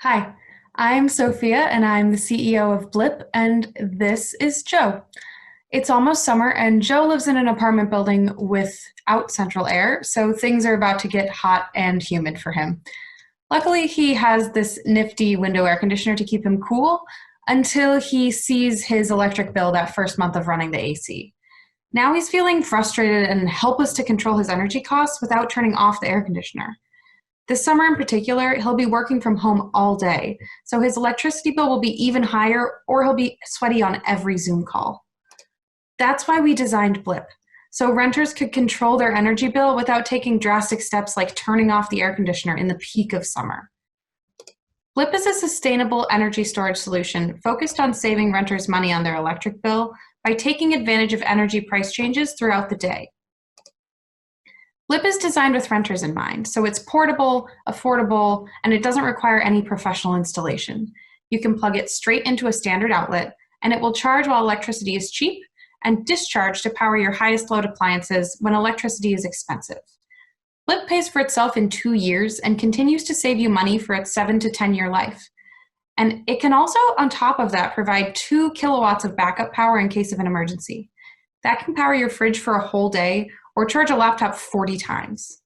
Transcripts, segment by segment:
Hi, I'm Sophia and I'm the CEO of Blip, and this is Joe. It's almost summer, and Joe lives in an apartment building without central air, so things are about to get hot and humid for him. Luckily, he has this nifty window air conditioner to keep him cool until he sees his electric bill that first month of running the AC. Now he's feeling frustrated and helpless to control his energy costs without turning off the air conditioner. This summer in particular, he'll be working from home all day, so his electricity bill will be even higher, or he'll be sweaty on every Zoom call. That's why we designed Blip, so renters could control their energy bill without taking drastic steps like turning off the air conditioner in the peak of summer. Blip is a sustainable energy storage solution focused on saving renters money on their electric bill by taking advantage of energy price changes throughout the day. Blip is designed with renters in mind, so it's portable, affordable, and it doesn't require any professional installation. You can plug it straight into a standard outlet, and it will charge while electricity is cheap and discharge to power your highest load appliances when electricity is expensive. Blip pays for itself in 2 years and continues to save you money for its 7 to 10-year life. And it can also, on top of that, provide 2 kilowatts of backup power in case of an emergency. That can power your fridge for a whole day or charge a laptop 40 times.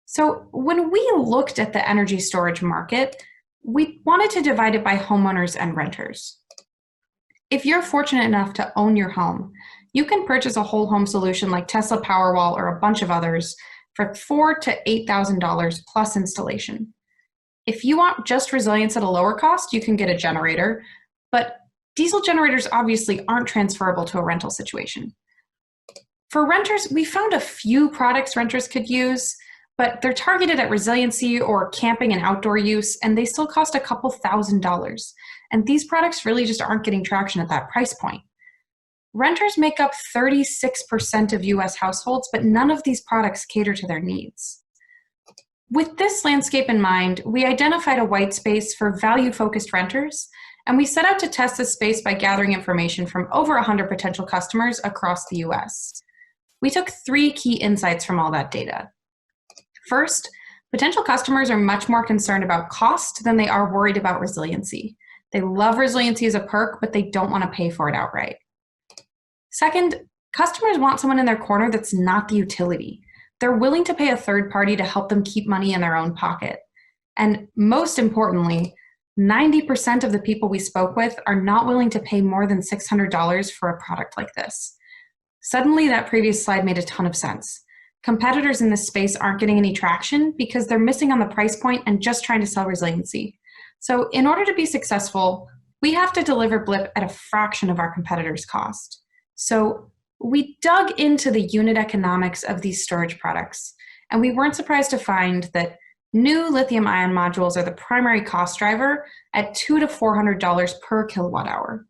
So when we looked at the energy storage market, we wanted to divide it by homeowners and renters. If you're fortunate enough to own your home, you can purchase a whole home solution like Tesla Powerwall or a bunch of others for $4,000 to $8,000 plus installation. If you want just resilience at a lower cost, you can get a generator, but diesel generators obviously aren't transferable to a rental situation. For renters, we found a few products renters could use, but they're targeted at resiliency or camping and outdoor use, and they still cost a couple $1,000s. And these products really just aren't getting traction at that price point. Renters make up 36% of US households, but none of these products cater to their needs. With this landscape in mind, we identified a white space for value-focused renters, and we set out to test this space by gathering information from over 100 potential customers across the US. We took 3 key insights from all that data. First, potential customers are much more concerned about cost than they are worried about resiliency. They love resiliency as a perk, but they don't want to pay for it outright. Second, customers want someone in their corner that's not the utility. They're willing to pay a third party to help them keep money in their own pocket. And most importantly, 90% of the people we spoke with are not willing to pay more than $600 for a product like this. Suddenly, that previous slide made a ton of sense. Competitors in this space aren't getting any traction because they're missing on the price point and just trying to sell resiliency. So in order to be successful, we have to deliver Blip at a fraction of our competitors' cost. So we dug into the unit economics of these storage products, and we weren't surprised to find that new lithium-ion modules are the primary cost driver at $200 to $400 per kilowatt hour.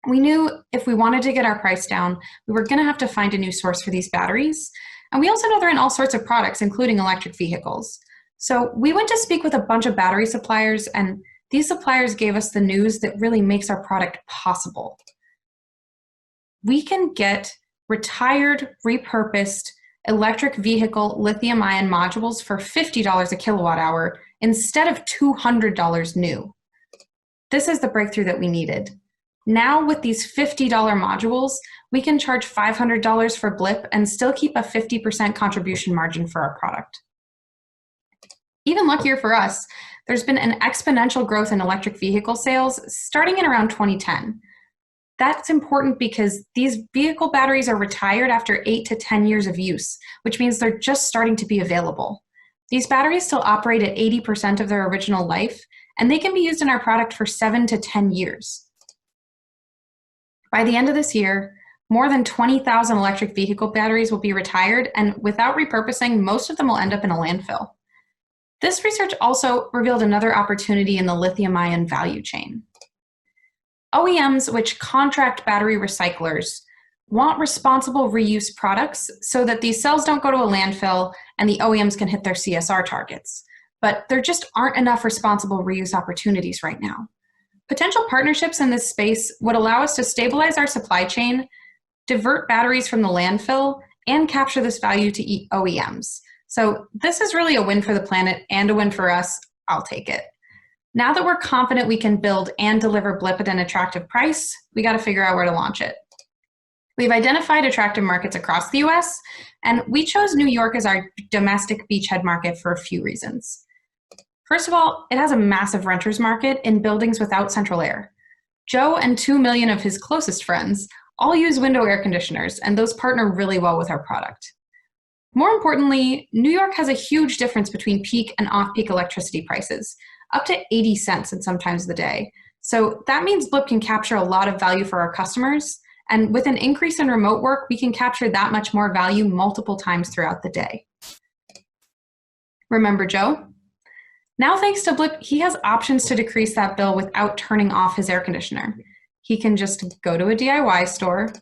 We knew if we wanted to get our price down, we were going to have to find a new source for these batteries. And we also know they're in all sorts of products, including electric vehicles. So we went to speak with a bunch of battery suppliers, and these suppliers gave us the news that really makes our product possible. We can get retired, repurposed electric vehicle lithium-ion modules for $50 a kilowatt hour instead of $200 new. This is the breakthrough that we needed. Now with these $50 modules, we can charge $500 for Blip and still keep a 50% contribution margin for our product. Even luckier for us, there's been an exponential growth in electric vehicle sales starting in around 2010. That's important because these vehicle batteries are retired after 8 to 10 years of use, which means they're just starting to be available. These batteries still operate at 80% of their original life, and they can be used in our product for 7 to 10 years. By the end of this year, more than 20,000 electric vehicle batteries will be retired, and without repurposing, most of them will end up in a landfill. This research also revealed another opportunity in the lithium-ion value chain. OEMs, which contract battery recyclers, want responsible reuse products so that these cells don't go to a landfill and the OEMs can hit their CSR targets. But there just aren't enough responsible reuse opportunities right now. Potential partnerships in this space would allow us to stabilize our supply chain, divert batteries from the landfill, and capture this value to OEMs. So this is really a win for the planet and a win for us. I'll take it. Now that we're confident we can build and deliver Blip at an attractive price, we got to figure out where to launch it. We've identified attractive markets across the US, and we chose New York as our domestic beachhead market for a few reasons. First of all, it has a massive renters market in buildings without central air. Joe and 2 million of his closest friends all use window air conditioners, and those partner really well with our product. More importantly, New York has a huge difference between peak and off-peak electricity prices, up to 80 cents in some times of the day. So that means Blip can capture a lot of value for our customers, and with an increase in remote work, we can capture that much more value multiple times throughout the day. Remember Joe? Now, thanks to Blip, he has options to decrease that bill without turning off his air conditioner. He can just go to a DIY store,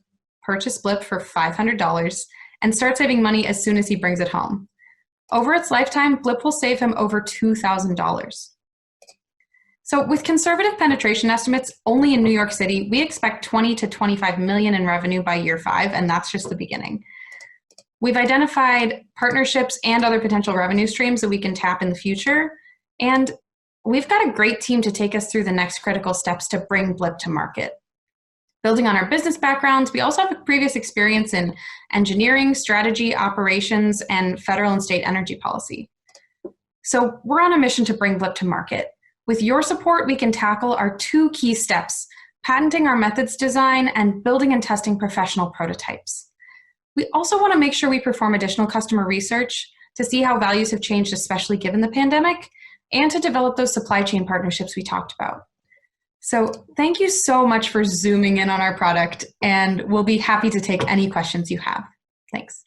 purchase Blip for $500, and start saving money as soon as he brings it home. Over its lifetime, Blip will save him over $2,000. So with conservative penetration estimates only in New York City, we expect 20 to 25 million in revenue by year 5, and that's just the beginning. We've identified partnerships and other potential revenue streams that we can tap in the future, and we've got a great team to take us through the next critical steps to bring Blip to market. Building on our business backgrounds, we also have a previous experience in engineering, strategy, operations, and federal and state energy policy. So we're on a mission to bring Blip to market. With your support, we can tackle our 2 key steps: patenting our methods design and building and testing professional prototypes. We also want to make sure we perform additional customer research to see how values have changed, especially given the pandemic, and to develop those supply chain partnerships we talked about. So thank you so much for zooming in on our product, and we'll be happy to take any questions you have. Thanks.